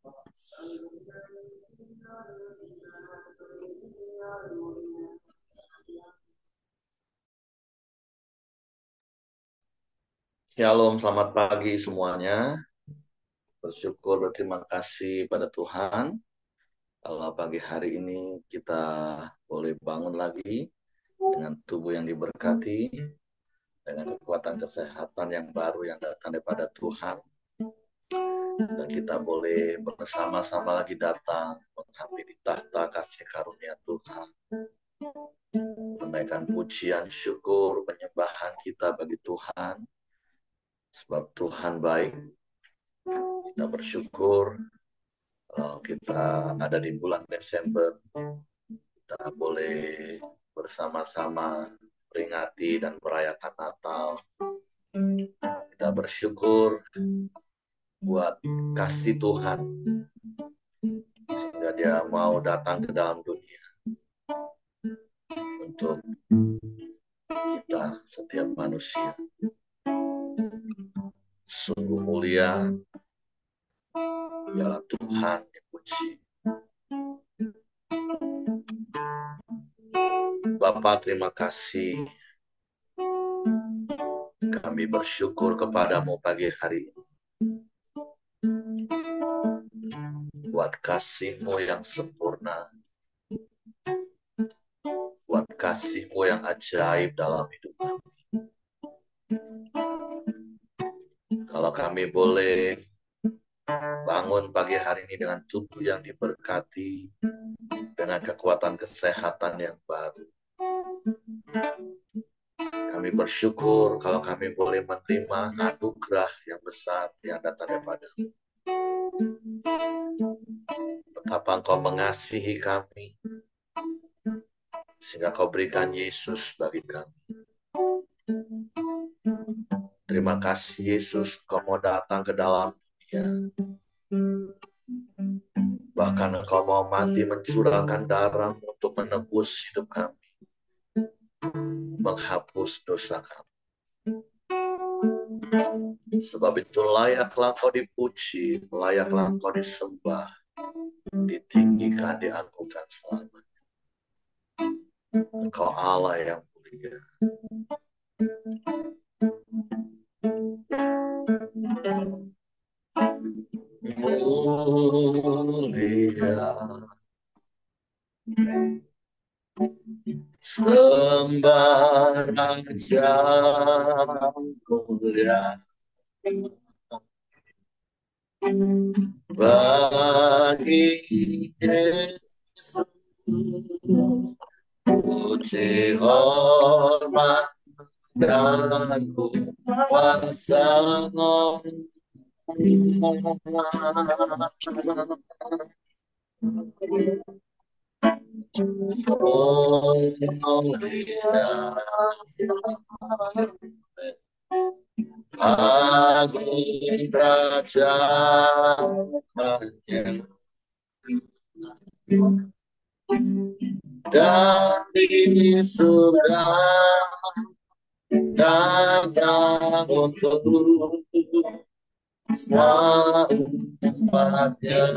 Shalom, selamat pagi semuanya. Bersyukur, berterima kasih pada Tuhan. Kalau pagi hari ini kita boleh bangun lagi dengan tubuh yang diberkati, dengan kekuatan kesehatan yang baru yang datang daripada Tuhan. Dan kita boleh bersama-sama lagi datang menghampiri di tahta kasih karunia Tuhan. Menaikkan pujian, syukur, penyembahan kita bagi Tuhan. Sebab Tuhan baik. Kita bersyukur kalau kita ada di bulan Desember, kita boleh bersama-sama peringati dan merayakan Natal. Kita bersyukur buat kasih Tuhan, sehingga Dia mau datang ke dalam dunia untuk kita setiap manusia. Sungguh mulia, biarlah Tuhan dipuji. Bapa, terima kasih. Kami bersyukur kepadamu pagi hari ini. Buat kasih-Mu yang sempurna, buat kasih-Mu yang ajaib dalam hidup kami. Kalau kami boleh bangun pagi hari ini dengan tubuh yang diberkati, dengan kekuatan kesehatan yang baru. Kami bersyukur kalau kami boleh menerima anugerah yang besar yang datang daripada-Mu. Betapa Engkau mengasihi kami, sehingga Kau berikan Yesus bagi kami. Terima kasih Yesus, Kau mau datang ke dalam dunia. Bahkan Engkau mau mati mencurahkan darah untuk menebus hidup kami, menghapus dosa kami. Sebab itu layaklah Engkau dipuji, layaklah Engkau disembah, ditinggikan, diagungkan selamanya. Engkau Allah yang mulia. Mulia, sembah Raja mulia, bagi Yesus, puji hormat dan kuasa. Agung kerajaannya dari surga datang untuk umatnya.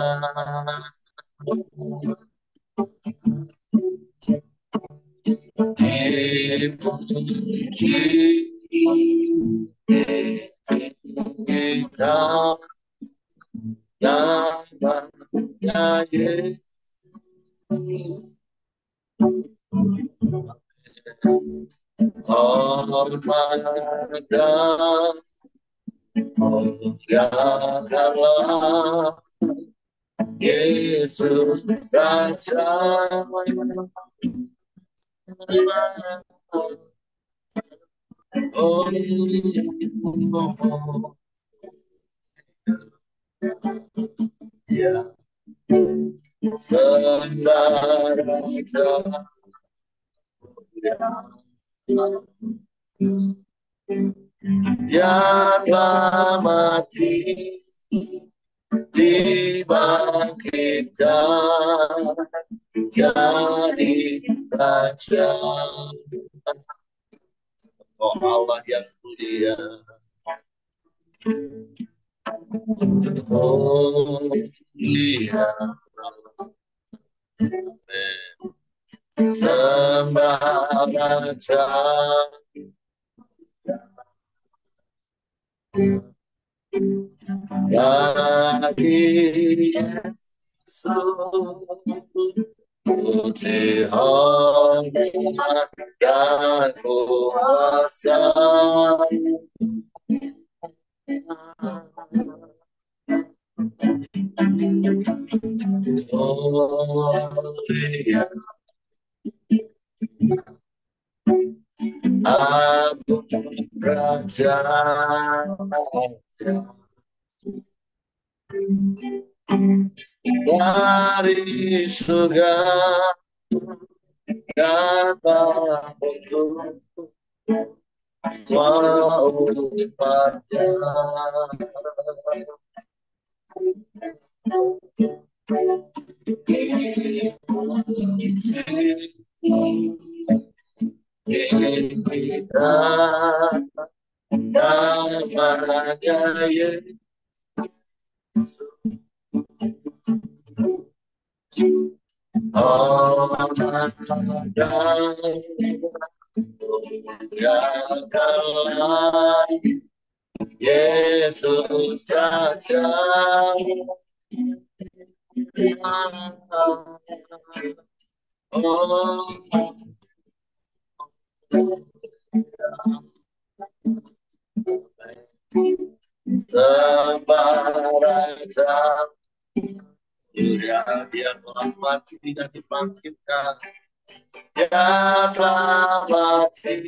Dipuji kita namanya Yesus. Hormat dan muliakanlah Yesus saja. Oh, ya, saudara dia telah mati, dibangkitkan jadi raja. Oh Allah yang mulia, Oh, iya. Sembah Raja bagi Yesus, puji hormat dan kuasa. Oh, iya. Aku Raja dari surga datang untuk umatnya. Kita namanya Yesus. Oh, muliakanlah Yesus saja. Oh, Raja, dia telah mati dan dibangkitkan. Dia telah mati,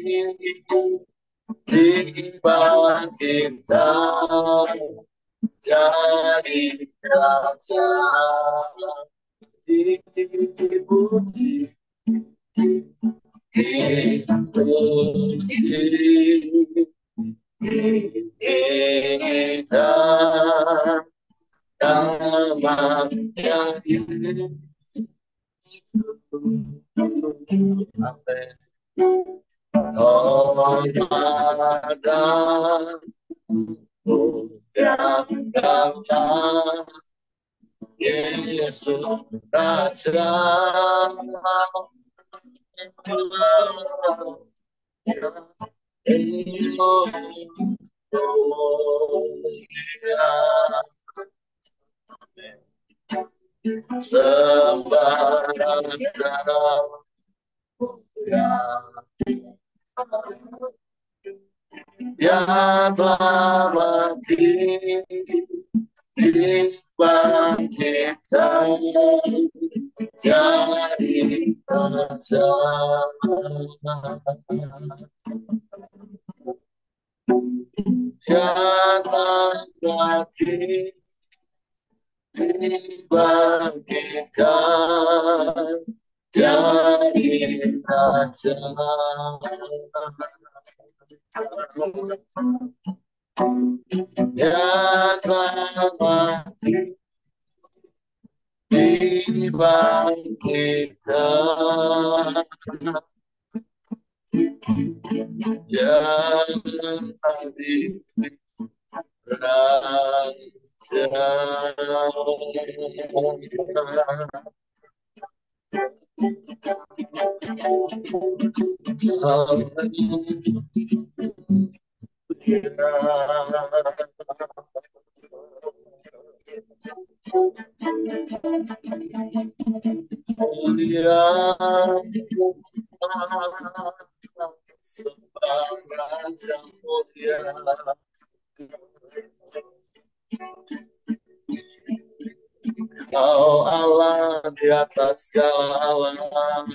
dibangkitkan, jadi raja, dipuji, dipuji. Kita namanya Yesus. Amin. Oh, Madan, yang datang, Yesus Raja. Sembarang dia telah mati, dibangkitkan, jadi raja. Dia telah mati, dibangkitkan, jadi raja. Dia telah mati, dibangkitkan, jadi raja. Mulia Raja mulia, Kau Allah di atas segala alam.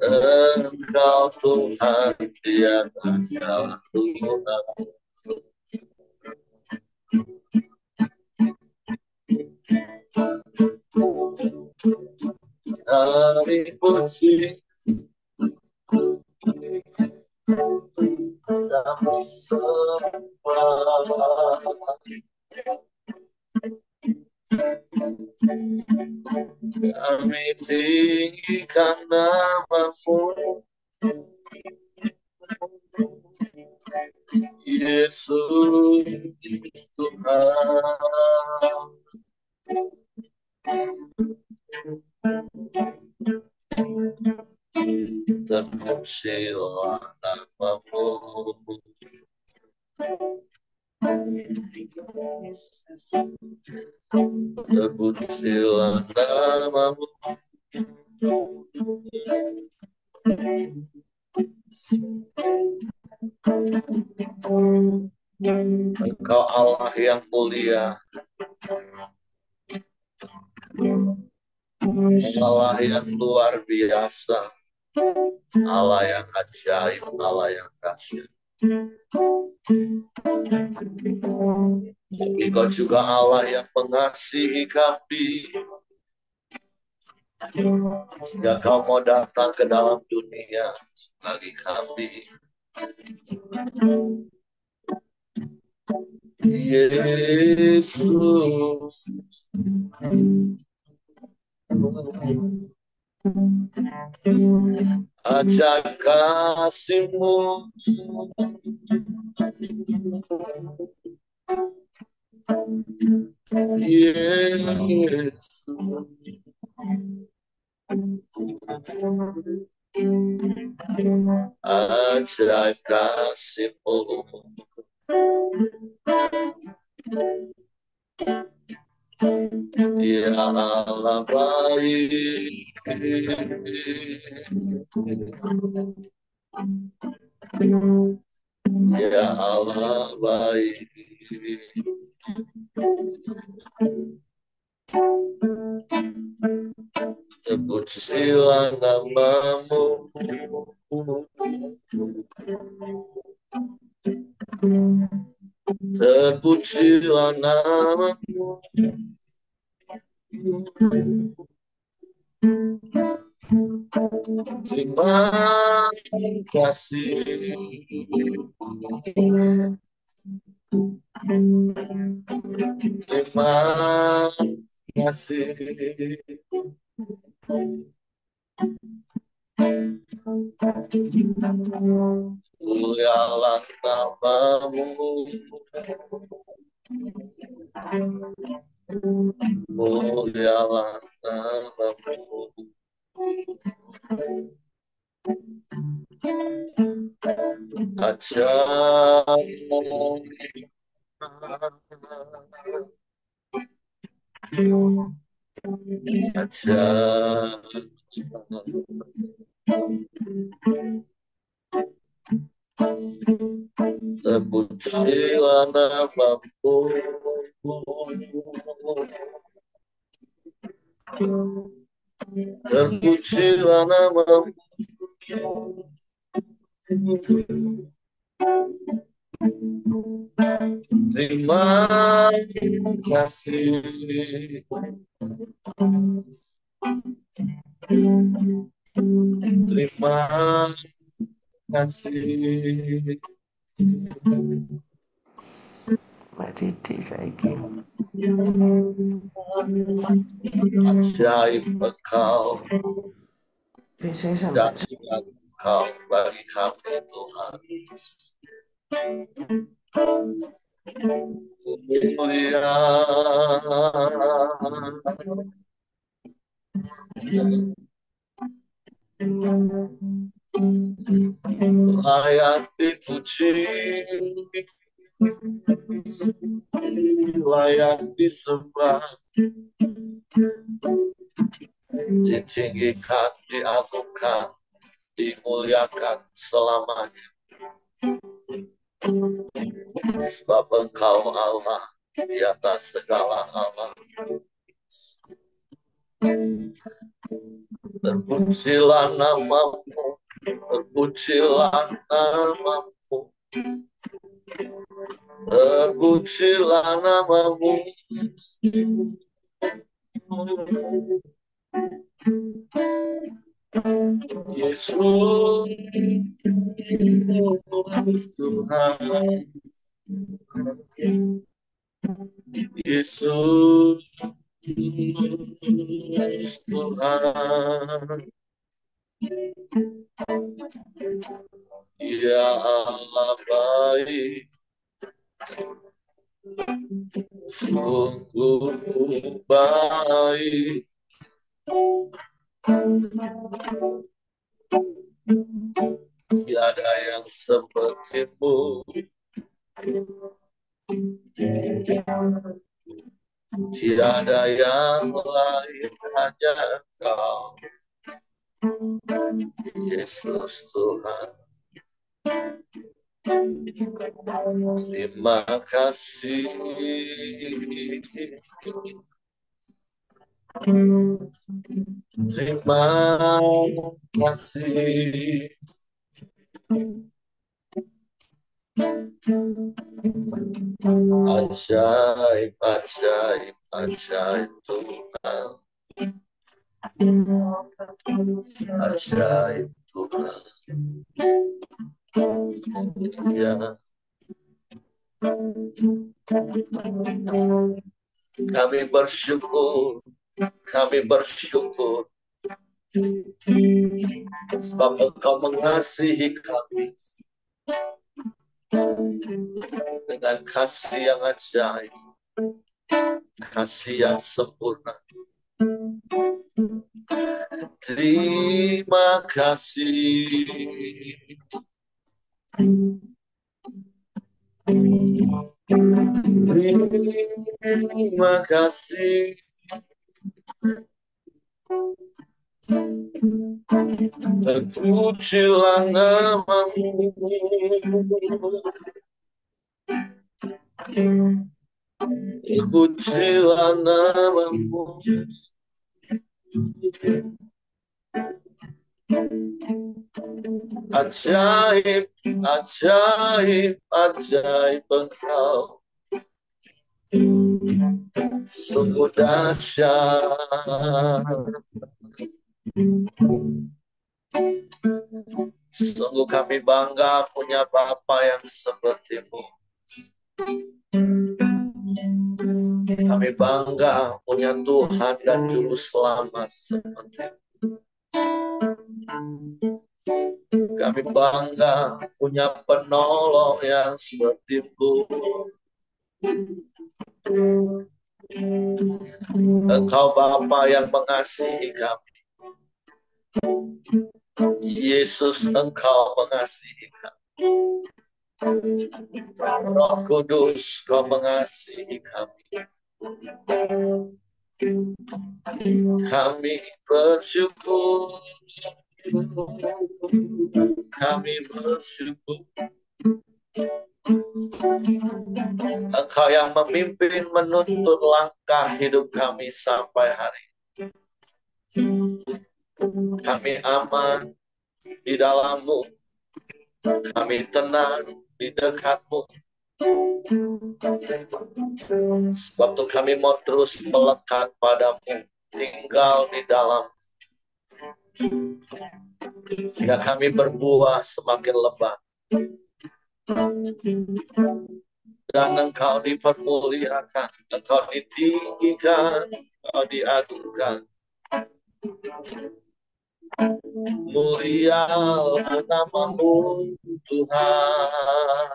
Engkau Tuhan di atas segala Tuhan. Kami puji, kami sembah, kami tinggikan nama-Mu. Yesus Tuhan. Terpujilah namamu, terpujilah namamu. Engkau Allah yang mulia, Allah yang luar biasa, Allah yang ajaib, Allah yang kasih. Engkau juga Allah yang mengasihi kami, sehingga kau mau datang ke dalam dunia bagi kami. Yesus, ajak kasih-Mu, Yesus, ajak kasih-Mu. Ya Allah baik, ya Allah baik, terpujilah namamu, terpujilah namamu. Terima kasih, terima kasih. Mulialah namamu, mulialah namamu. Terpujilah namamu, terpujilah namamu. Terima kasih, terima kasih. Mbak Didi saiki. Ajaib Engkau, Biasanya sampai dahsyat Engkau bagi kami Tuhan. Mulia, layak dipuji, layak disembah, ditinggikan, diagungkan, dimuliakan selamanya. Sebab Engkau Allah di atas segala Allah. Terpujilah namamu, terpujilah namamu, terpujilah namamu. Yesus Tuhan, Yesus Tuhan, ya Allah baik, Sungguh baik, tiada yang sepertimu, tiada yang lain, hanya Kau, Yesus Tuhan. Terima kasih, terima kasih. Ajaib, ajaib, ajaib Tuhan. Ajaib Tuhan. Ya, kami bersyukur, kami bersyukur sebab Engkau mengasihi kami dengan kasih yang ajaib, kasih yang sempurna. Terima kasih, terima kasih. Terpujilah namamu, terpujilah namamu. Ajaib, ajaib, ajaib Engkau, sungguh dahsyat. Sungguh kami bangga punya Bapa yang seperti-Mu. Kami bangga punya Tuhan dan Juru Selamat seperti-Mu. Kami bangga punya penolong yang seperti-Mu. Engkau Bapa yang mengasihi kami. Yesus, Engkau mengasihi kami. Roh Kudus, Kau mengasihi kami. Kami bersyukur, kami bersyukur. Engkau yang memimpin menuntut langkah hidup kami sampai hari ini. Kami aman di dalam-Mu, kami tenang di dekat-Mu. Sebab itu kami mau terus melekat padamu, tinggal di dalam, sehingga kami berbuah semakin lebat. Dan Engkau dipermuliakan, Engkau ditinggikan, Engkau diagungkan. Mulialah namamu Tuhan.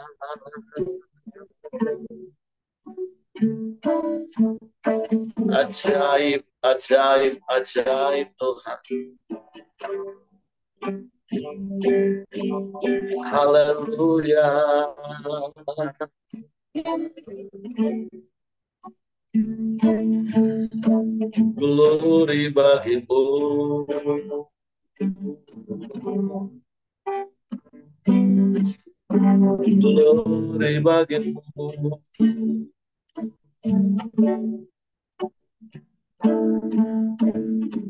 Ajaib, ajaib, ajaib Tuhan. Haleluya. Glory bagimu. Glory bagimu.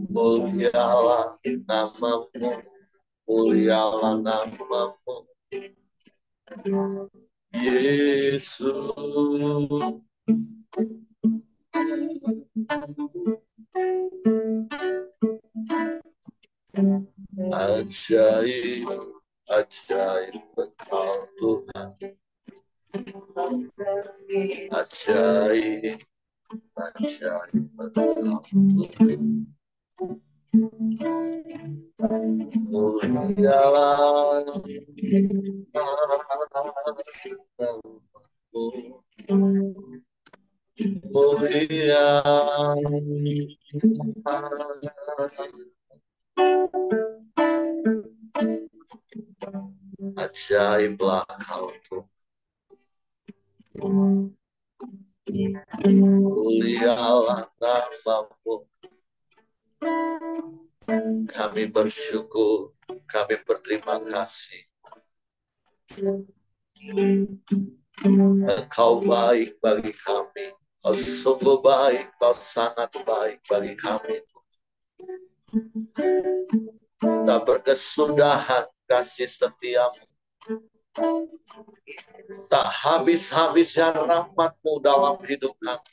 Mulialah namamu, mulialah namamu, Yesus. Ajaib, ajaib Engkau Tuhan. Ajaib, ajaib Engkau Tuhan. Mulialah namamu, Iya, ajaiblah kau Tuhan. Mulialah namamu. Kami bersyukur, kami berterima kasih. Engkau baik bagi kami. Kau sungguh baik, kau sangat baik bagi kami. Tak berkesudahan kasih setiamu. Tak habis-habisnya rahmat-Mu dalam hidup kami.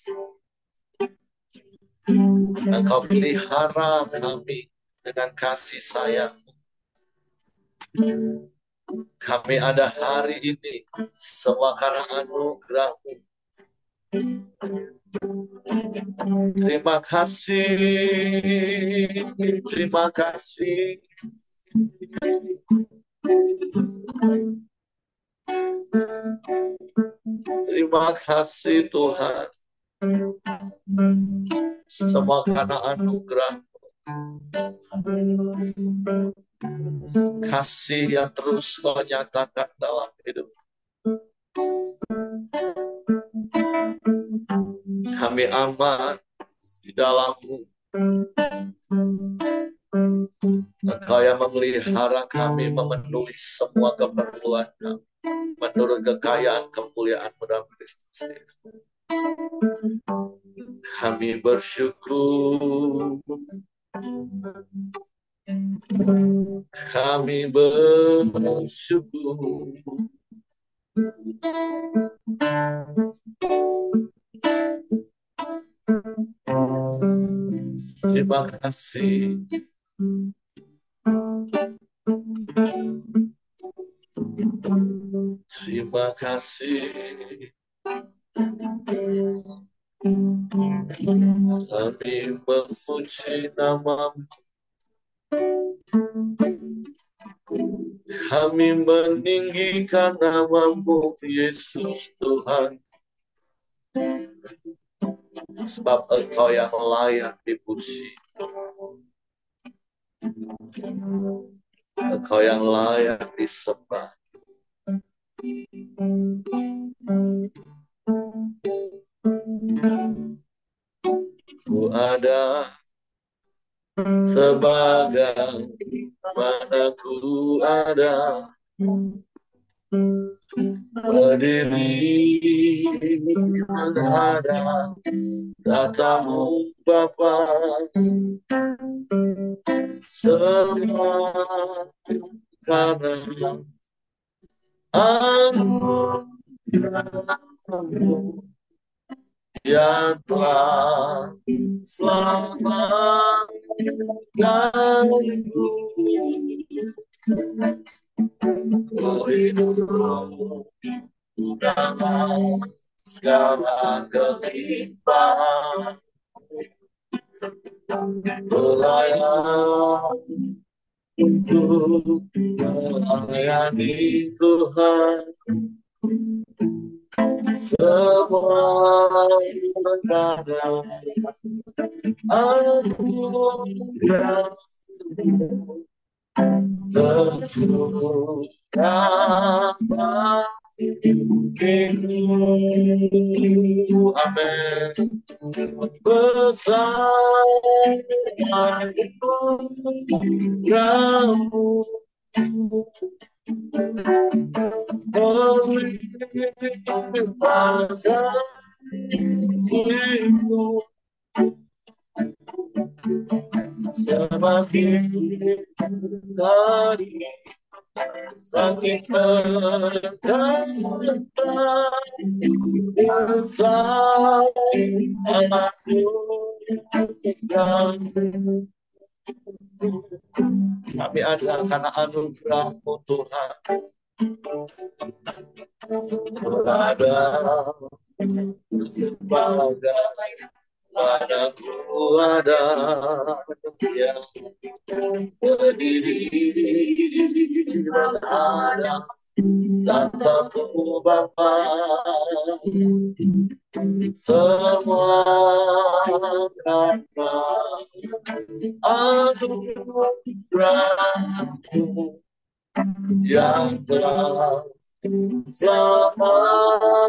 Engkau pelihara kami dengan kasih sayang. Kami ada hari ini semua karena anugerah-Mu. Terima kasih, terima kasih. Terima kasih Tuhan. Semua karena anugerah. Kasih yang terus Kau nyatakan dalam hidup. Kami aman di dalam-Mu. Engkau yang memelihara kami, memenuhi semua keperluan kami, menurut kekayaan kemuliaan-Mu dalam Kristus Yesus. Kami bersyukur. Kami bersyukur. Terima kasih. Terima kasih. Kami memuji nama-Mu. Kami meninggikan nama-Mu, Yesus Tuhan. Sebab Engkau yang layak dipuji. Engkau yang layak disembah. Ku ada sebagai mana ku ada, berdiri menghadap tatamu Bapa. Semua karena anugerah-Mu yang telah selamatkanku. Ku hidup dalam segala kelimpahan, layak untuk melayani Tuhan. Semua karena anugerah-Mu tercurah bagiku. Amin. Besar anugerah-Mu, melimpah kasih-Mu, semakin hari saking bertambah besar anugerah-Mu. Kami ada karena anugerah-Mu Tuhan. Berada sebagai mana ku ada, yang berdiri menghadap tatamu Bapa. semua karena anugerah-Mu yang telah selamatkan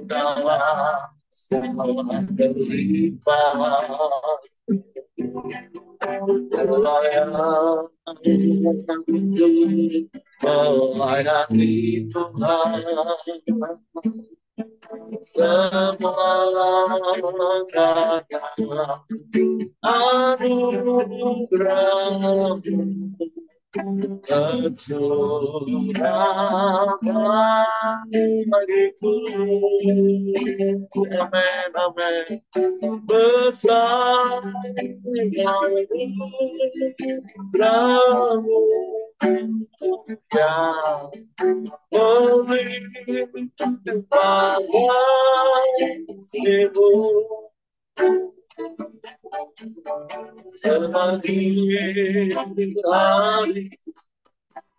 dalam segala kelimpahan pelayanan melayani Tuhan semua karena anugerah tercurah bagiku. Amin, amin. Besar anugerah-Mu yang melimpah kasih-Mu. Semakin hari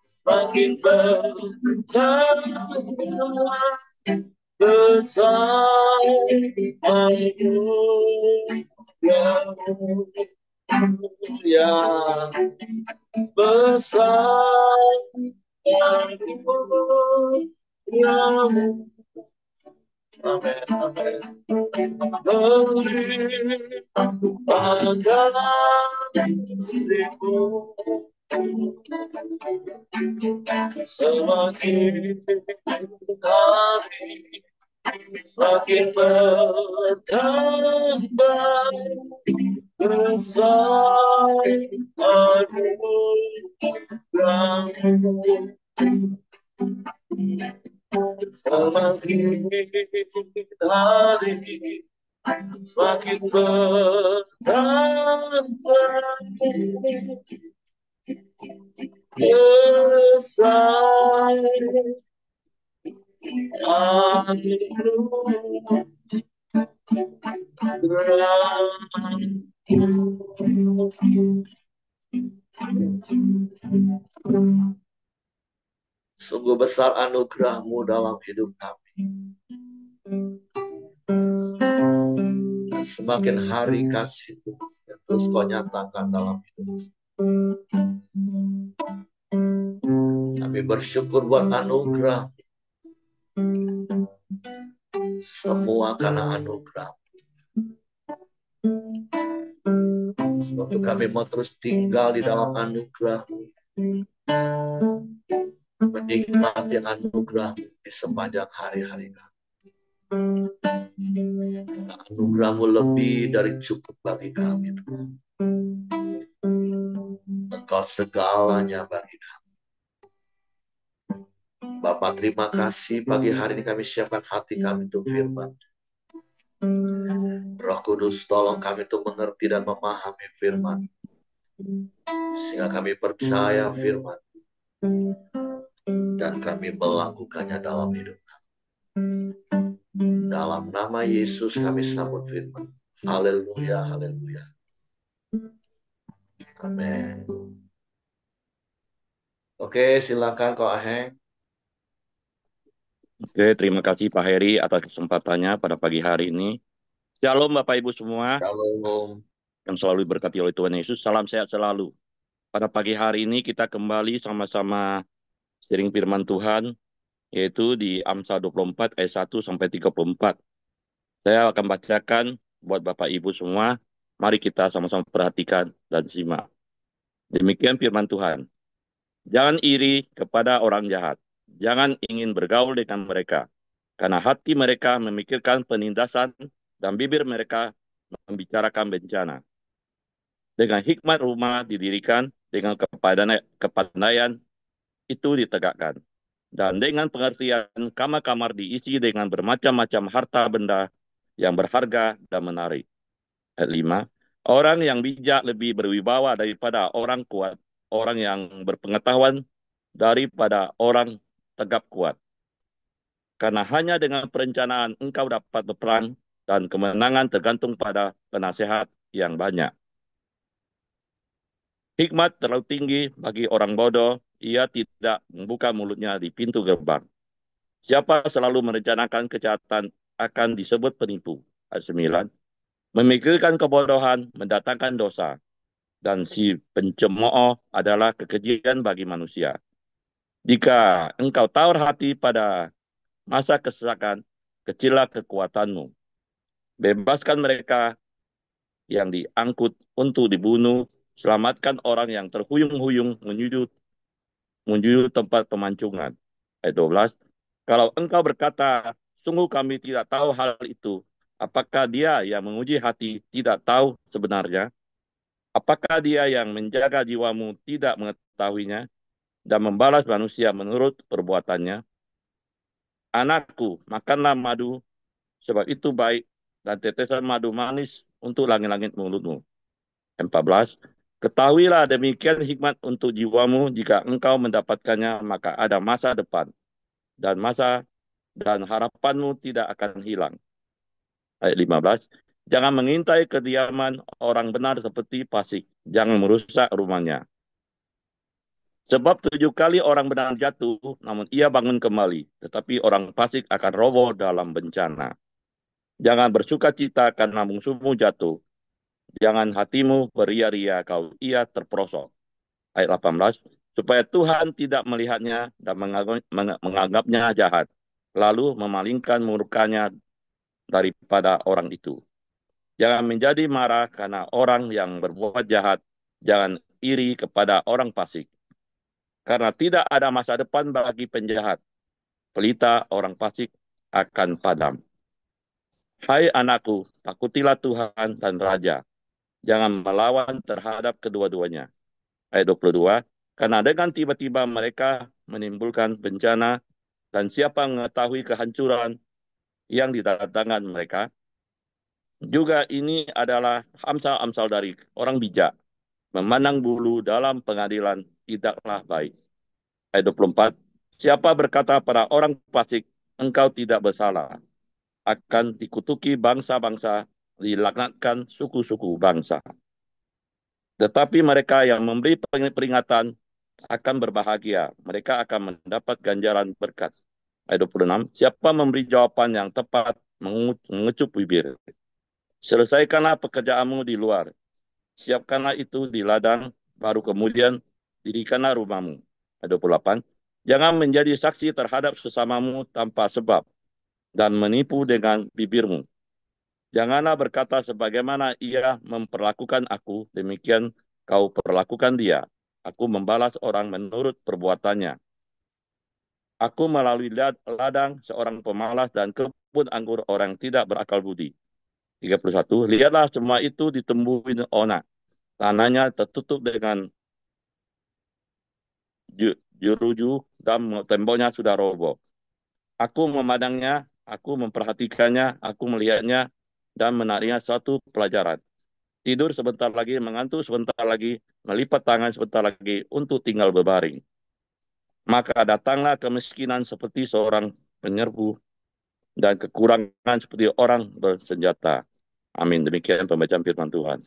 semakin bertambah besar anugerah-Mu yang besar anugerah-Mu. Amin, amin. Melimpah kasih-Mu semakin hari semakin bertambah besar anugerah-Mu. Semakin hari semakin bertambah besar anugerah-Mu. Sungguh besar anugerah-Mu dalam hidup kami. Dan semakin hari kasih-Mu yang terus Kau nyatakan dalam hidup. Kami bersyukur buat anugerah. Semua karena anugerah. Sebab itu kami mau terus tinggal di dalam anugerah, menikmati anugerah di sepanjang hari-hari kami. Anugerah-Mu lebih dari cukup bagi kami, Tuhan. Engkau segalanya bagi kami. Bapak, terima kasih pagi hari ini kami siapkan hati kami untuk firman. Roh Kudus, tolong kami untuk mengerti dan memahami firman, sehingga kami percaya firman dan kami melakukannya dalam hidup kami. Dalam nama Yesus kami sambut firman. Haleluya, haleluya. Amin. Oke, silakan Ko Aheng. Oke, terima kasih Pak Heri atas kesempatannya pada pagi hari ini. Shalom Bapak Ibu semua Shalom. yang selalu diberkati oleh Tuhan Yesus. Salam sehat selalu. Pada pagi hari ini kita kembali sama-sama sharing firman Tuhan, yaitu di Amsal 24 ayat 1 sampai 34. Saya akan bacakan buat Bapak Ibu semua. Mari kita sama-sama perhatikan dan simak. Demikian firman Tuhan. Jangan iri kepada orang jahat. Jangan ingin bergaul dengan mereka. Karena hati mereka memikirkan penindasan dan bibir mereka membicarakan bencana. Dengan hikmat rumah didirikan, dengan kepandaian itu ditegakkan. Dan dengan pengertian kamar-kamar diisi dengan bermacam-macam harta benda yang berharga dan menarik. Ayat 5. Orang yang bijak lebih berwibawa daripada orang kuat. Orang yang berpengetahuan daripada orang tegap kuat. Karena hanya dengan perencanaan engkau dapat berperang dan kemenangan tergantung pada penasehat yang banyak. Hikmat terlalu tinggi bagi orang bodoh, ia tidak membuka mulutnya di pintu gerbang. Siapa selalu merencanakan kejahatan akan disebut penipu. Ayat 9. Memikirkan kebodohan mendatangkan dosa, dan si pencemooh adalah kekejian bagi manusia. Jika engkau tawar hati pada masa kesesakan, kecillah kekuatanmu. Bebaskan mereka yang diangkut untuk dibunuh, selamatkan orang yang terhuyung-huyung menuju tempat pemancingan. Ayat 12. Kalau engkau berkata, sungguh kami tidak tahu hal itu, apakah dia yang menguji hati tidak tahu sebenarnya? Apakah dia yang menjaga jiwamu tidak mengetahuinya dan membalas manusia menurut perbuatannya? Anakku, makanlah madu, sebab itu baik, dan tetesan madu manis untuk langit-langit mulutmu. 14. Ketahuilah demikian hikmat untuk jiwamu, jika engkau mendapatkannya, maka ada masa depan, dan harapanmu tidak akan hilang. Ayat 15. Jangan mengintai kediaman orang benar seperti fasik. Jangan merusak rumahnya. Sebab 7 kali orang benar jatuh, namun ia bangun kembali. Tetapi orang fasik akan roboh dalam bencana. Jangan bersuka cita karena musuhmu jatuh. Jangan hatimu beria-ria kalau ia terperosok. Ayat 18. Supaya Tuhan tidak melihatnya dan menganggapnya jahat. Lalu memalingkan murkanya daripada orang itu. Jangan menjadi marah karena orang yang berbuat jahat. Jangan iri kepada orang fasik. Karena tidak ada masa depan bagi penjahat. Pelita orang fasik akan padam. Hai anakku, takutilah Tuhan dan Raja. Jangan melawan terhadap kedua-duanya. Ayat 22. Karena dengan tiba-tiba mereka menimbulkan bencana, dan siapa mengetahui kehancuran yang didatangkan mereka. Juga ini adalah amsal-amsal dari orang bijak. Memandang bulu dalam pengadilan tidaklah baik. Ayat 24. Siapa berkata pada orang fasik, engkau tidak bersalah, akan dikutuki bangsa-bangsa, dilaknatkan suku-suku bangsa. Tetapi mereka yang memberi peringatan akan berbahagia. Mereka akan mendapat ganjaran berkat. Ayat 26. Siapa memberi jawaban yang tepat, mengecup bibir. Selesaikanlah pekerjaanmu di luar. Siapkanlah itu di ladang, baru kemudian dirikanlah rumahmu. Ayat 28. Jangan menjadi saksi terhadap sesamamu tanpa sebab, dan menipu dengan bibirmu. Janganlah berkata sebagaimana ia memperlakukan aku, demikian kau perlakukan dia. Aku membalas orang menurut perbuatannya. Aku melalui ladang seorang pemalas dan kebun anggur orang tidak berakal budi. 31. Lihatlah semua itu ditembuhin onak. Tanahnya tertutup dengan jeruju dan temboknya sudah roboh. Aku memandangnya, aku memperhatikannya, aku melihatnya, dan menariknya suatu pelajaran. Tidur sebentar lagi, mengantuk sebentar lagi, melipat tangan sebentar lagi untuk tinggal berbaring. Maka datanglah kemiskinan seperti seorang penyerbu dan kekurangan seperti orang bersenjata. Amin. Demikian pembacaan firman Tuhan.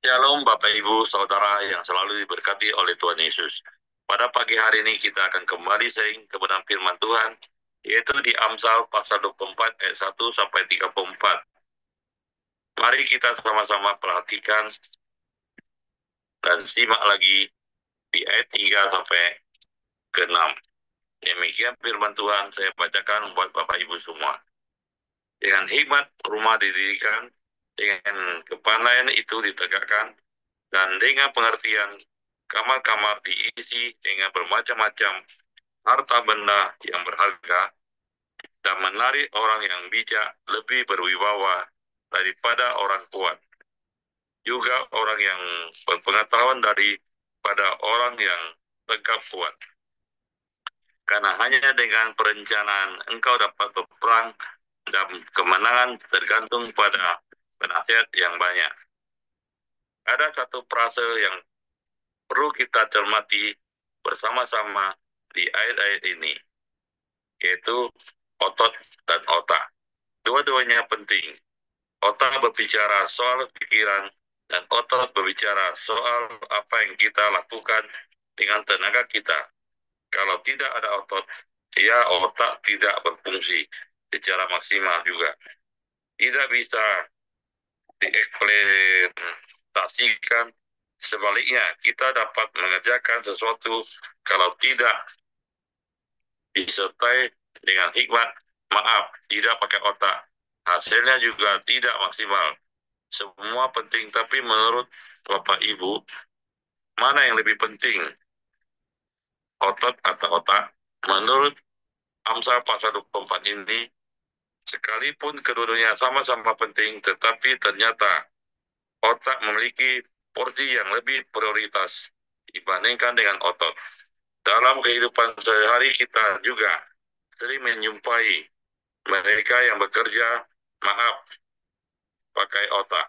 Shalom Bapak Ibu Saudara yang selalu diberkati oleh Tuhan Yesus. Pada pagi hari ini kita akan kembali sharing kebenaran firman Tuhan, yaitu di Amsal pasal 24 ayat 1 sampai 34. Mari kita sama-sama perhatikan dan simak lagi di ayat 3 sampai ke 6. Demikian firman Tuhan saya bacakan buat Bapak Ibu semua. Dengan hikmat rumah didirikan, dengan kepandaian itu ditegakkan, dan dengan pengertian kamar-kamar diisi dengan bermacam-macam harta benda yang berharga, dan menarik orang yang bijak lebih berwibawa daripada orang kuat. Juga orang yang berpengetahuan daripada orang yang tegap kuat. Karena hanya dengan perencanaan engkau dapat berperang, dan kemenangan tergantung pada penasihat yang banyak. Ada satu frase yang perlu kita cermati bersama-sama di ayat-ayat ini, yaitu otot dan otak. Dua-duanya penting. Otak berbicara soal pikiran, dan otot berbicara soal apa yang kita lakukan dengan tenaga kita. Kalau tidak ada otot, ya otak tidak berfungsi secara maksimal juga. Tidak bisa diimplementasikan. Sebaliknya, kita dapat mengerjakan sesuatu kalau tidak disertai dengan hikmat, tidak pakai otak. Hasilnya juga tidak maksimal. Semua penting, tapi menurut Bapak Ibu, mana yang lebih penting? Otot atau otak? Menurut Amsal pasal 24 ini, sekalipun kedudukannya sama-sama penting, tetapi ternyata otak memiliki porsi yang lebih prioritas dibandingkan dengan otot. Dalam kehidupan sehari kita juga sering menjumpai mereka yang bekerja, pakai otak.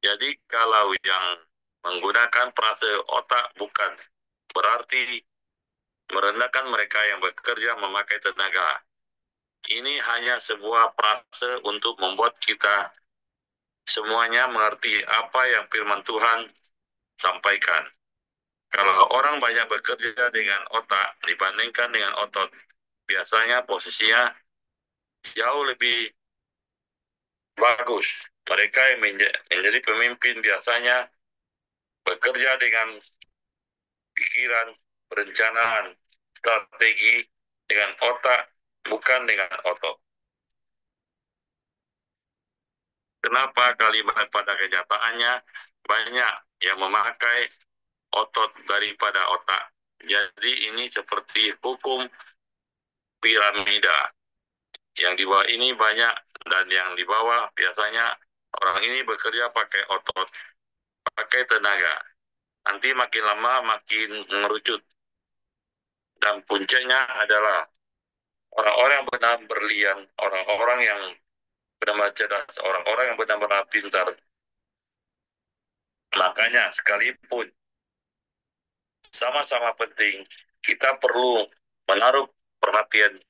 Jadi kalau yang menggunakan frase otak bukan berarti merendahkan mereka yang bekerja memakai tenaga. Ini hanya sebuah frase untuk membuat kita semuanya mengerti apa yang firman Tuhan sampaikan. Kalau orang banyak bekerja dengan otak dibandingkan dengan otot, biasanya posisinya jauh lebih bagus. Mereka yang menjadi pemimpin biasanya bekerja dengan pikiran, perencanaan, strategi dengan otak, bukan dengan otot. Kenapa kalimat pada kenyataannya banyak yang memakai otot daripada otak? Jadi ini seperti hukum piramida. Yang di bawah ini banyak dan yang di bawah biasanya orang ini bekerja pakai otot, pakai tenaga. Nanti makin lama makin mengerucut. Dan puncaknya adalah orang-orang yang benar berlian, orang-orang yang benar-benar cerdas, orang-orang yang benar-benar pintar. Makanya sekalipun sama-sama penting, kita perlu menaruh perhatian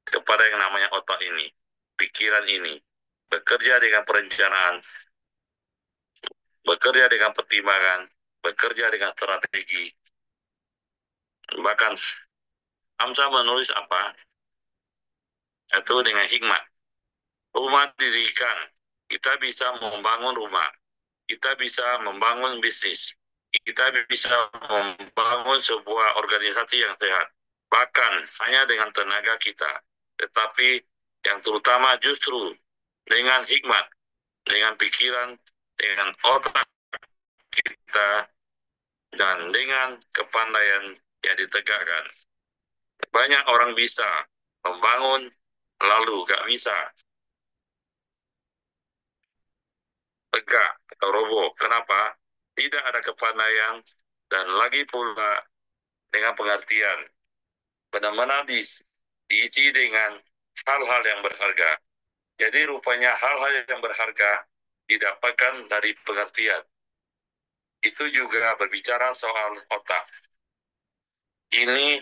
kepada yang namanya otak ini, pikiran ini, bekerja dengan perencanaan, bekerja dengan pertimbangan, bekerja dengan strategi. Bahkan Amsa menulis apa? Itu dengan hikmat. Rumah didirikan, kita bisa membangun rumah, kita bisa membangun bisnis, kita bisa membangun sebuah organisasi yang sehat, bahkan hanya dengan tenaga kita. Tetapi yang terutama justru dengan hikmat, dengan pikiran, dengan otak kita, dan dengan kepandaian yang ditegakkan. Banyak orang bisa membangun, lalu gak bisa tegak atau roboh. Kenapa? Tidak ada kepandaian dan lagi pula dengan pengertian. Benar-benar diisi dengan hal-hal yang berharga. Jadi rupanya hal-hal yang berharga didapatkan dari pengertian. Itu juga berbicara soal otak. Ini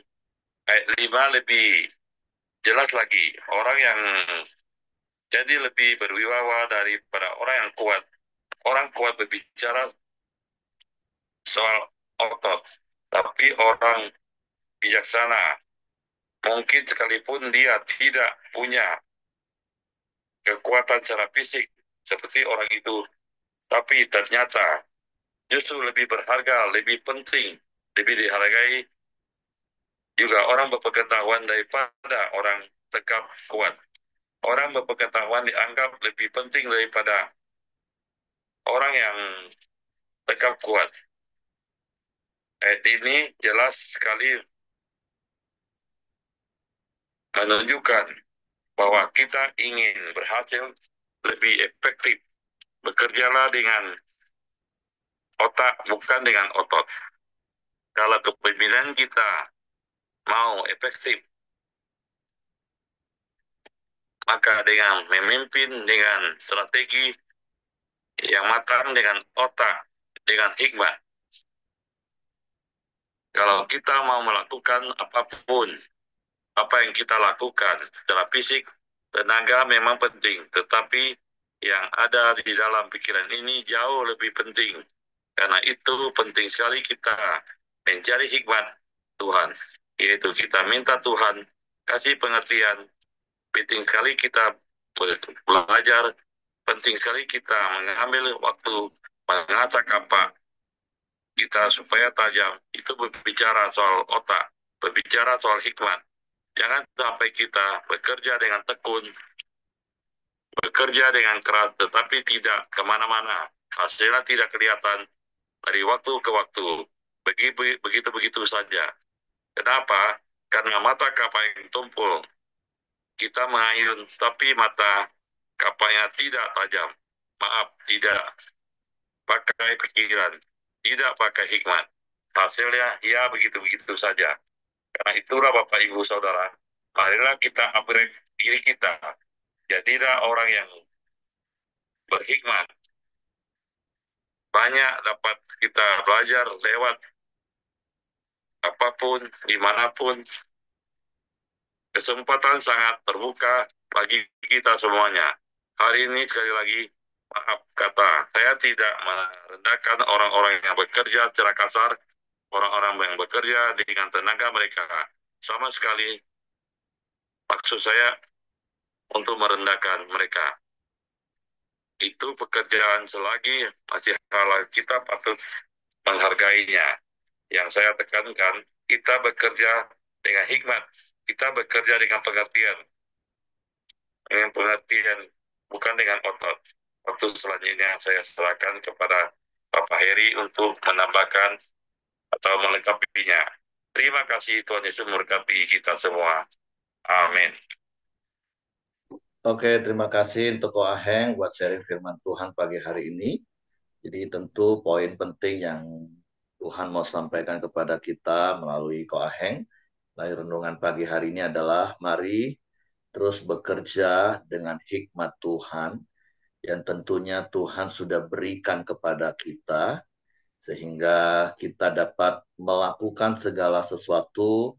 ayat 5 lebih jelas lagi. Orang yang jadi lebih berwibawa daripada orang yang kuat. Orang kuat berbicara soal otot. Tapi orang bijaksana, mungkin sekalipun dia tidak punya kekuatan secara fisik seperti orang itu, tapi ternyata justru lebih berharga, lebih penting, lebih dihargai juga orang berpengetahuan daripada orang tegap kuat. Orang berpengetahuan dianggap lebih penting daripada orang yang tegap kuat. Ayat ini jelas sekali menunjukkan bahwa kita ingin berhasil lebih efektif. Bekerjalah dengan otak, bukan dengan otot. Kalau kepemimpinan kita mau efektif, maka dengan memimpin dengan strategi yang matang, dengan otak, dengan hikmat. kalau kita mau melakukan apapun, apa yang kita lakukan secara fisik, tenaga memang penting, tetapi yang ada di dalam pikiran ini jauh lebih penting. Karena itu penting sekali kita mencari hikmat Tuhan, yaitu kita minta Tuhan kasih pengertian. Penting sekali kita belajar, penting sekali kita mengambil waktu mengasah kapak kita supaya tajam. Itu berbicara soal otak, berbicara soal hikmat. Jangan sampai kita bekerja dengan tekun, bekerja dengan keras, tetapi tidak kemana-mana. Hasilnya tidak kelihatan dari waktu ke waktu. Begitu-begitu saja. Kenapa? Karena mata kapak yang tumpul. Kita mengayun, tapi mata kapaknya tidak tajam. Maaf, tidak pakai pikiran, tidak pakai hikmat. Hasilnya, ya begitu-begitu saja. Karena itulah Bapak Ibu Saudara, marilah kita upgrade diri kita. Jadilah orang yang berhikmat. Banyak dapat kita belajar lewat apapun, dimanapun. Kesempatan sangat terbuka bagi kita semuanya. Hari ini sekali lagi, maaf kata, saya tidak merendahkan orang-orang yang bekerja secara kasar, orang-orang yang bekerja dengan tenaga mereka. Sama sekali maksud saya untuk merendahkan mereka. Itu pekerjaan selagi masih halal, kita patut menghargainya. Yang saya tekankan, kita bekerja dengan hikmat, kita bekerja dengan pengertian, bukan dengan otot. Waktu selanjutnya saya serahkan kepada Bapak Heri untuk menambahkan atau melengkapinya. Terima kasih, Tuhan Yesus memberkati kita semua. Amin. Oke, terima kasih untuk Ko Aheng buat sharing firman Tuhan pagi hari ini. Jadi tentu poin penting yang Tuhan mau sampaikan kepada kita melalui Ko Aheng melalui renungan pagi hari ini adalah mari terus bekerja dengan hikmat Tuhan yang tentunya Tuhan sudah berikan kepada kita sehingga kita dapat melakukan segala sesuatu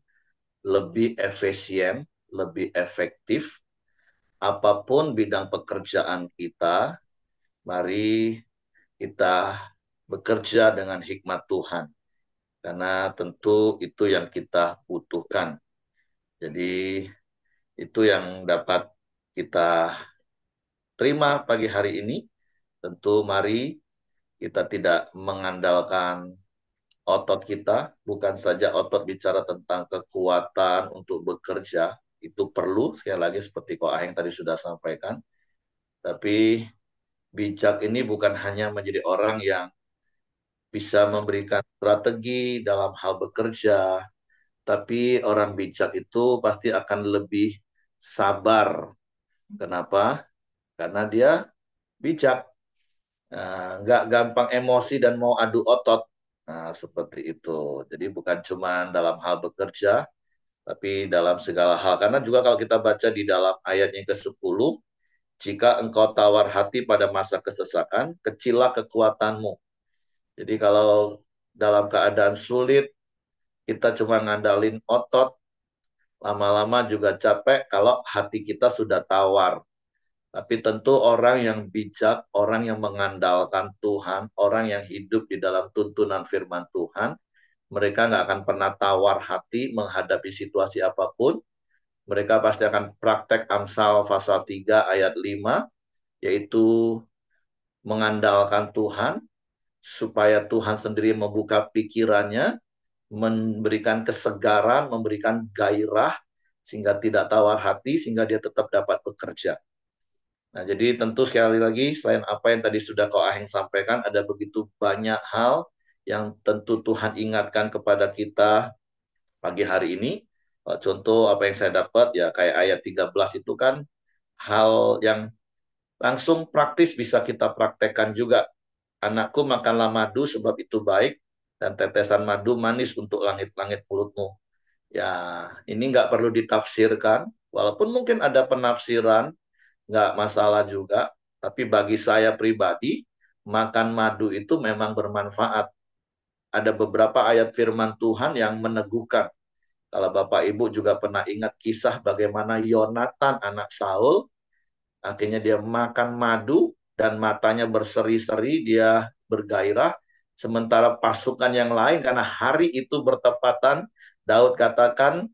lebih efisien, lebih efektif. Apapun bidang pekerjaan kita, mari kita bekerja dengan hikmat Tuhan. Karena tentu itu yang kita butuhkan. Jadi itu yang dapat kita terima pagi hari ini. Tentu mari kita tidak mengandalkan otot kita, bukan saja otot bicara tentang kekuatan untuk bekerja, itu perlu, sekali lagi seperti Ko Aheng tadi sudah sampaikan, tapi bijak ini bukan hanya menjadi orang yang bisa memberikan strategi dalam hal bekerja, tapi orang bijak itu pasti akan lebih sabar. Kenapa? Karena dia bijak. Nggak gampang emosi dan mau adu otot. Nah, seperti itu. Jadi bukan cuma dalam hal bekerja, tapi dalam segala hal. Karena juga kalau kita baca di dalam ayat yang ke-10, jika engkau tawar hati pada masa kesesakan, kecillah kekuatanmu. Jadi kalau dalam keadaan sulit, kita cuma ngandalin otot, lama-lama juga capek kalau hati kita sudah tawar. Tapi tentu orang yang bijak, orang yang mengandalkan Tuhan, orang yang hidup di dalam tuntunan firman Tuhan, mereka nggak akan pernah tawar hati menghadapi situasi apapun. Mereka pasti akan praktek Amsal pasal 3 ayat 5, yaitu mengandalkan Tuhan, supaya Tuhan sendiri membuka pikirannya, memberikan kesegaran, memberikan gairah, sehingga tidak tawar hati, sehingga dia tetap dapat bekerja. Nah, jadi tentu sekali lagi, selain apa yang tadi sudah Ko Aheng sampaikan, ada begitu banyak hal yang tentu Tuhan ingatkan kepada kita pagi hari ini. Contoh apa yang saya dapat, ya kayak ayat 13 itu kan hal yang langsung praktis bisa kita praktekkan juga. Anakku, makanlah madu sebab itu baik, dan tetesan madu manis untuk langit-langit mulutmu. Ya, ini nggak perlu ditafsirkan, walaupun mungkin ada penafsiran, nggak masalah juga. Tapi bagi saya pribadi, makan madu itu memang bermanfaat. ada beberapa ayat firman Tuhan yang meneguhkan. Kalau Bapak Ibu juga pernah ingat kisah bagaimana Yonatan anak Saul, akhirnya dia makan madu dan matanya berseri-seri, dia bergairah. Sementara pasukan yang lain, karena hari itu bertepatan, Daud katakan,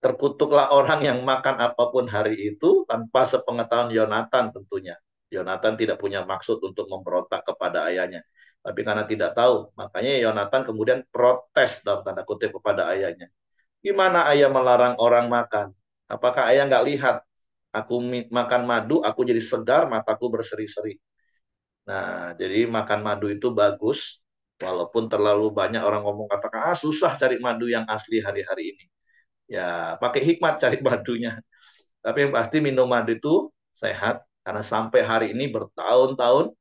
terkutuklah orang yang makan apapun hari itu tanpa sepengetahuan Yonatan tentunya. Yonatan tidak punya maksud untuk memberontak kepada ayahnya. Tapi karena tidak tahu, makanya Yonatan kemudian protes dalam tanda kutip kepada ayahnya. Gimana ayah melarang orang makan? Apakah ayah nggak lihat? Aku makan madu, aku jadi segar, mataku berseri-seri. Nah, jadi makan madu itu bagus, walaupun terlalu banyak orang ngomong katakan, susah cari madu yang asli hari-hari ini. Ya, pakai hikmat cari madunya. Tapi yang pasti minum madu itu sehat, karena sampai hari ini bertahun-tahun,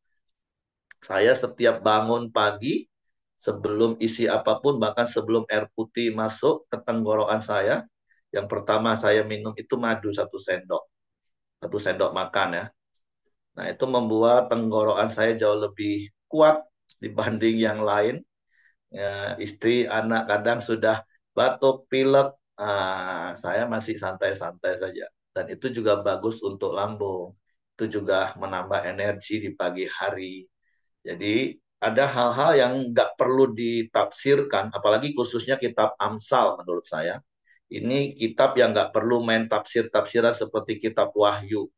saya setiap bangun pagi, sebelum isi apapun, bahkan sebelum air putih masuk ke tenggorokan saya, yang pertama saya minum itu madu 1 sendok. 1 sendok makan ya. Nah, itu membuat tenggorokan saya jauh lebih kuat dibanding yang lain. Ya, istri, anak kadang sudah batuk, pilek. Saya masih santai-santai saja. Dan itu juga bagus untuk lambung. Itu juga menambah energi di pagi hari. Jadi ada hal-hal yang nggak perlu ditafsirkan, apalagi khususnya kitab Amsal menurut saya. Ini kitab yang nggak perlu main tafsir-tafsiran seperti kitab Wahyu.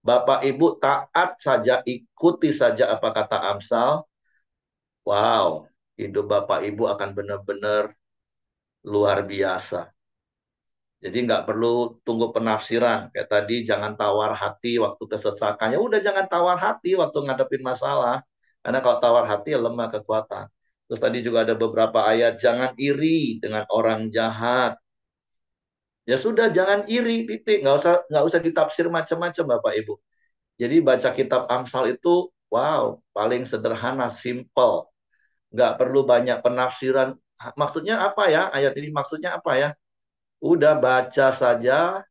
Bapak Ibu taat saja, ikuti saja apa kata Amsal. Wow, hidup Bapak Ibu akan benar-benar luar biasa. Jadi nggak perlu tunggu penafsiran. Kayak tadi jangan tawar hati waktu kesesakan. Ya udah jangan tawar hati waktu ngadepin masalah. Karena kalau tawar hati ya lemah kekuatan. Terus tadi juga ada beberapa ayat, jangan iri dengan orang jahat. Ya sudah jangan iri, titik. Nggak usah ditafsir macam-macam Bapak Ibu. Jadi baca kitab Amsal itu, wow, paling sederhana, simple. Nggak perlu banyak penafsiran. Maksudnya apa ya? Ayat ini maksudnya apa ya? Udah baca saja,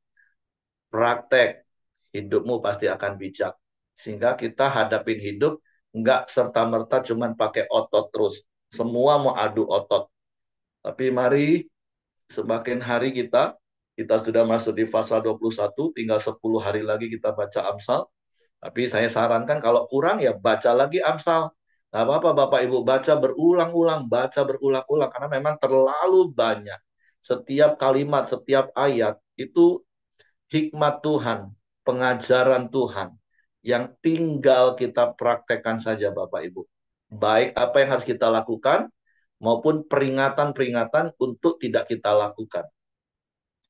praktek, hidupmu pasti akan bijak. Sehingga kita hadapin hidup nggak serta-merta cuman pakai otot terus. Semua mau adu otot. Tapi mari semakin hari kita sudah masuk di fase 21, tinggal 10 hari lagi kita baca Amsal. Tapi saya sarankan kalau kurang ya baca lagi Amsal. Nggak apa-apa Bapak Ibu, baca berulang-ulang. Karena memang terlalu banyak. Setiap kalimat, setiap ayat itu hikmat Tuhan, pengajaran Tuhan yang tinggal kita praktekkan saja Bapak Ibu. Baik apa yang harus kita lakukan maupun peringatan-peringatan untuk tidak kita lakukan.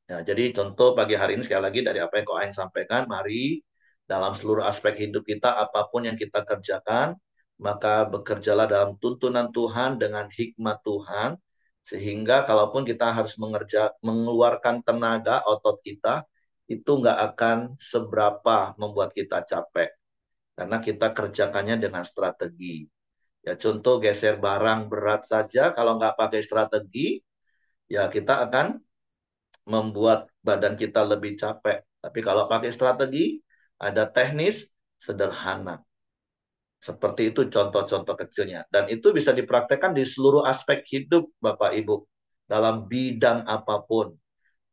Ya, jadi contoh pagi hari ini sekali lagi dari apa yang Ko Aing sampaikan, mari dalam seluruh aspek hidup kita apapun yang kita kerjakan, maka bekerjalah dalam tuntunan Tuhan dengan hikmat Tuhan sehingga kalaupun kita harus mengeluarkan tenaga otot kita, itu nggak akan seberapa membuat kita capek. Karena kita kerjakannya dengan strategi. Ya contoh geser barang berat saja, kalau nggak pakai strategi, ya kita akan membuat badan kita lebih capek. Tapi kalau pakai strategi, ada teknis, sederhana. Seperti itu contoh-contoh kecilnya. Dan itu bisa dipraktekkan di seluruh aspek hidup Bapak Ibu. Dalam bidang apapun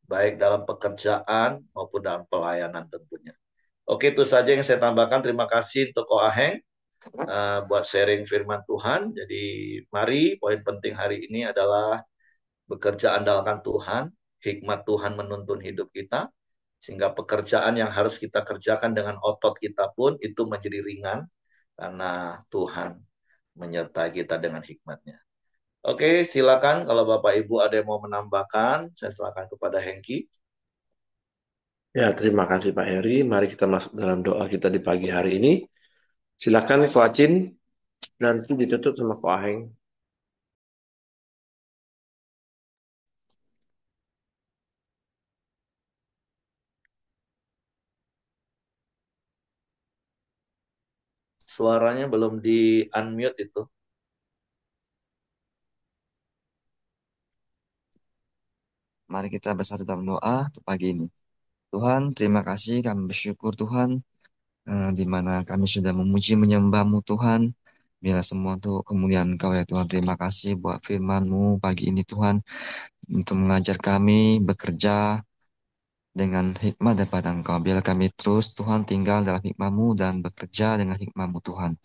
baik dalam pekerjaan maupun dalam pelayanan tentunya. Oke, itu saja yang saya tambahkan. Terima kasih untuk Ko Aheng buat sharing firman Tuhan. Jadi mari poin penting hari ini adalah bekerja andalkan Tuhan, hikmat Tuhan menuntun hidup kita, sehingga pekerjaan yang harus kita kerjakan dengan otot kita pun itu menjadi ringan karena Tuhan menyertai kita dengan hikmatnya. Oke, silakan kalau Bapak Ibu ada yang mau menambahkan, saya silakan kepada Hengki. Ya, terima kasih Pak Heri. Mari kita masuk dalam doa kita di pagi hari ini. Silakan Ko Acin, nanti ditutup sama Ko Aheng. Suaranya belum di unmute itu. Mari kita bersatu dalam doa untuk pagi ini. Tuhan, terima kasih, kami bersyukur Tuhan, di mana kami sudah memuji menyembah-Mu Tuhan, Biarlah semua untuk kemuliaan Engkau ya Tuhan. Terima kasih buat firman-Mu pagi ini Tuhan, untuk mengajar kami bekerja dengan hikmah daripada Engkau. Biarlah kami terus Tuhan tinggal dalam hikmah-Mu dan bekerja dengan hikmah-Mu Tuhan.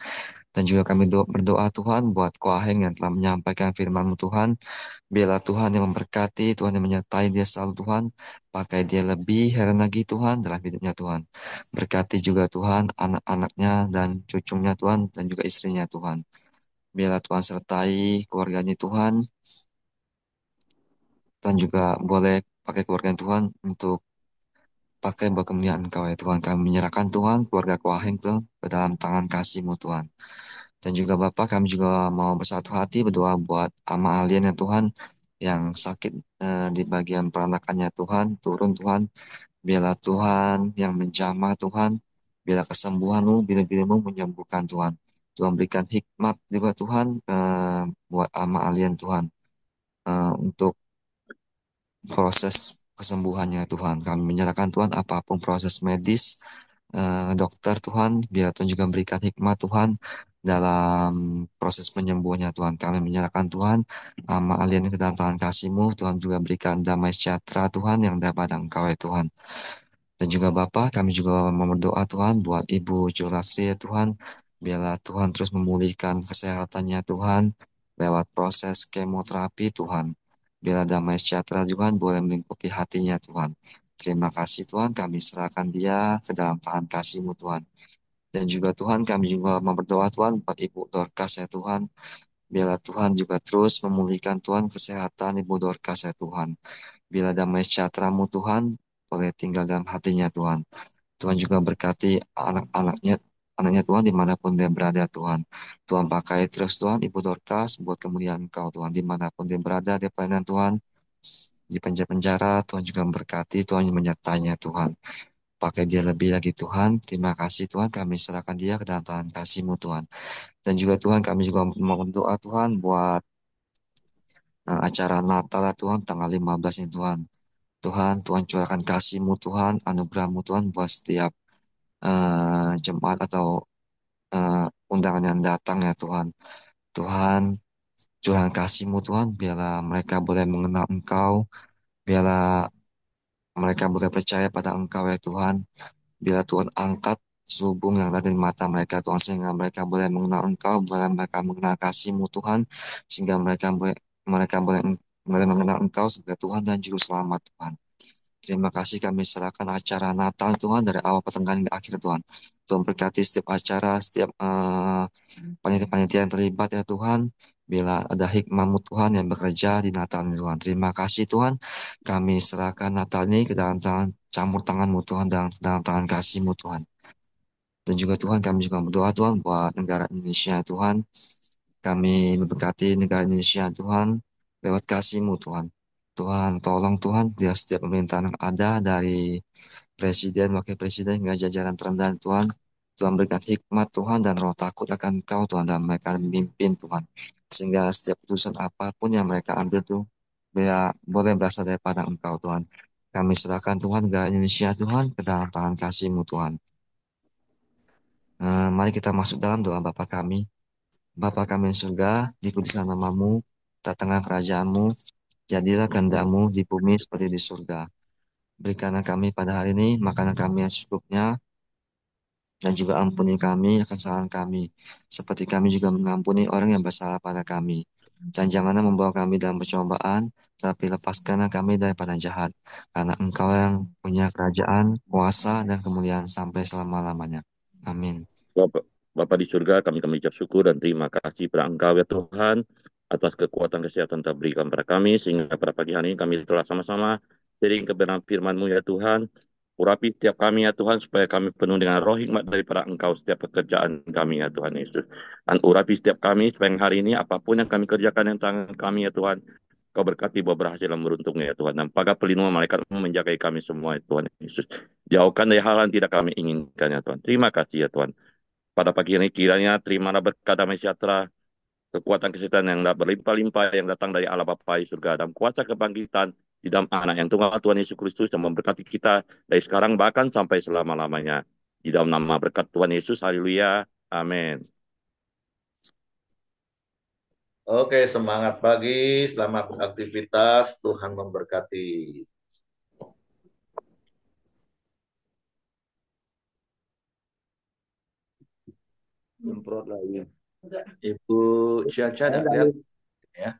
Dan juga kami berdoa Tuhan buat Koaheng yang telah menyampaikan firman-Mu Tuhan. Biarlah Tuhan yang memberkati, Tuhan yang menyertai dia selalu Tuhan. Pakai dia lebih heran lagi Tuhan dalam hidupnya Tuhan. Berkati juga Tuhan anak-anaknya dan cucunya Tuhan dan juga istrinya Tuhan. Biarlah Tuhan sertai keluarganya Tuhan. Tuhan juga boleh pakai keluarga Tuhan untuk pakai buat kemuliaan Engkau ya Tuhan. Kami menyerahkan Tuhan keluarga Koaheng Tuhan ke dalam tangan kasih-Mu Tuhan. Dan juga Bapak kami juga mau bersatu hati berdoa buat Ama Alien ya Tuhan yang sakit di bagian peranakannya Tuhan. Turun Tuhan. Biarlah Tuhan yang menjamah Tuhan. Biarlah kesembuhan-Mu, bila-bila-Mu menyembuhkan Tuhan. Tuhan berikan hikmat juga Tuhan buat Ama Alien Tuhan. Untuk proses kesembuhannya Tuhan. Kami menyerahkan Tuhan apapun proses medis, dokter Tuhan, biar Tuhan juga berikan hikmat Tuhan dalam proses penyembuhannya Tuhan. Kami menyerahkan Tuhan sama alien ke dalam tangan kasih-Mu. Tuhan juga berikan damai sejahtera Tuhan yang dapat Engkau ya Tuhan. Dan juga Bapa, kami juga mau berdoa Tuhan buat Ibu Julastri ya Tuhan. Biarlah Tuhan terus memulihkan kesehatannya Tuhan lewat proses kemoterapi Tuhan. Biarlah damai sejahtera Tuhan boleh melingkupi hatinya Tuhan. Terima kasih Tuhan, kami serahkan dia ke dalam tangan kasih-Mu Tuhan. Dan juga Tuhan, kami juga mau berdoa Tuhan buat Ibu Dorcas ya Tuhan. Biarlah Tuhan juga terus memulihkan Tuhan kesehatan Ibu Dorcas ya Tuhan. Bila damai sejahtera-Mu Tuhan boleh tinggal dalam hatinya Tuhan. Tuhan juga berkati anaknya Tuhan dimanapun dia berada Tuhan. Tuhan pakai terus Tuhan Ibu Dorcas buat kemuliaan Engkau Tuhan. Dimanapun dia berada dia pelayanan Tuhan. Di penjara-penjara Tuhan juga memberkati, Tuhan yang menyertainya Tuhan. Pakai dia lebih lagi Tuhan. Terima kasih Tuhan, kami serahkan dia ke dalam tangan kasih-Mu Tuhan. Dan juga Tuhan kami juga mau berdoa Tuhan buat acara Natal ya Tuhan tanggal 15 ini Tuhan. Tuhan, Tuhan curahkan kasih-Mu Tuhan, anugerah-Mu Tuhan buat setiap jemaat atau undangan yang datang ya Tuhan. Tuhan, curahkan kasih-Mu Tuhan, biarlah mereka boleh mengenal Engkau, biarlah mereka boleh percaya pada Engkau ya Tuhan. Biarlah Tuhan angkat selubung yang ada di mata mereka Tuhan, sehingga mereka boleh mengenal Engkau, boleh mereka mengenal kasih-Mu Tuhan, sehingga mereka boleh mengenal Engkau sebagai Tuhan dan Juru Selamat Tuhan. Terima kasih kami serahkan acara Natal Tuhan dari awal pertengahan hingga akhir Tuhan. Tuhan berkati setiap acara, setiap panitia-panitia yang terlibat ya Tuhan. Bila ada hikmah-Mu Tuhan yang bekerja di Natal ini Tuhan. Terima kasih Tuhan. Kami serahkan Natal ini ke dalam tangan, campur tangan-Mu Tuhan, dalam tangan kasih-Mu Tuhan. Dan juga Tuhan kami juga berdoa Tuhan buat negara Indonesia Tuhan. Kami memberkati negara Indonesia Tuhan lewat kasih-Mu Tuhan. Tuhan tolong Tuhan dia setiap pemerintahan yang ada dari presiden, wakil presiden hingga jajaran terendah Tuhan. Tuhan berikan hikmat Tuhan dan roh takut akan Engkau Tuhan dan mereka memimpin Tuhan. Sehingga setiap keputusan apapun yang mereka ambil tuh boleh berasal daripada Engkau Tuhan. Kami serahkan Tuhan negara Indonesia Tuhan ke dalam tangan kasih-Mu Tuhan. Mari kita masuk dalam doa Bapa kami. Bapa kami yang surga, dikuduskan namamu, datanglah kerajaan-Mu, jadilah kehendak-Mu di bumi seperti di surga. Berikanlah kami pada hari ini makanan kami yang secukupnya, dan juga ampuni kami akan kesalahan kami, seperti kami juga mengampuni orang yang bersalah pada kami. Dan janganlah membawa kami dalam percobaan, tapi lepaskanlah kami daripada jahat. Karena Engkau yang punya kerajaan, kuasa, dan kemuliaan sampai selama-lamanya. Amin. Bapak, Bapak di surga, kami ucap syukur dan terima kasih pada Engkau ya Tuhan atas kekuatan kesehatan yang Telah berikan pada kami sehingga pada pagi hari ini kami telah sama-sama sering kebenaran firman-Mu ya Tuhan. Urapi setiap kami ya Tuhan supaya kami penuh dengan roh hikmat daripada Engkau setiap pekerjaan kami ya Tuhan Yesus. Dan urapi setiap kami supaya hari ini apapun yang kami kerjakan yang tangan kami ya Tuhan, Kau berkati bahwa berhasil dan beruntungnya ya Tuhan. Dan pagar pelindungan malaikat-Mu menjaga kami semua ya Tuhan Yesus. Jauhkan dari hal yang tidak kami inginkan ya Tuhan. Terima kasih ya Tuhan. Pada pagi ini kiranya terimalah berkat damai sejahtera, kekuatan kesehatan yang berlimpah-limpah yang datang dari Allah Bapa di surga dan kuasa kebangkitan di dalam anak yang tunggal Tuhan Yesus Kristus yang memberkati kita dari sekarang bahkan sampai selama-lamanya. Di dalam nama berkat Tuhan Yesus, haleluya, amin. Oke, semangat pagi, selamat aktivitas, Tuhan memberkati. Semprot lagi. Ibu Ciaca ada lihat ya?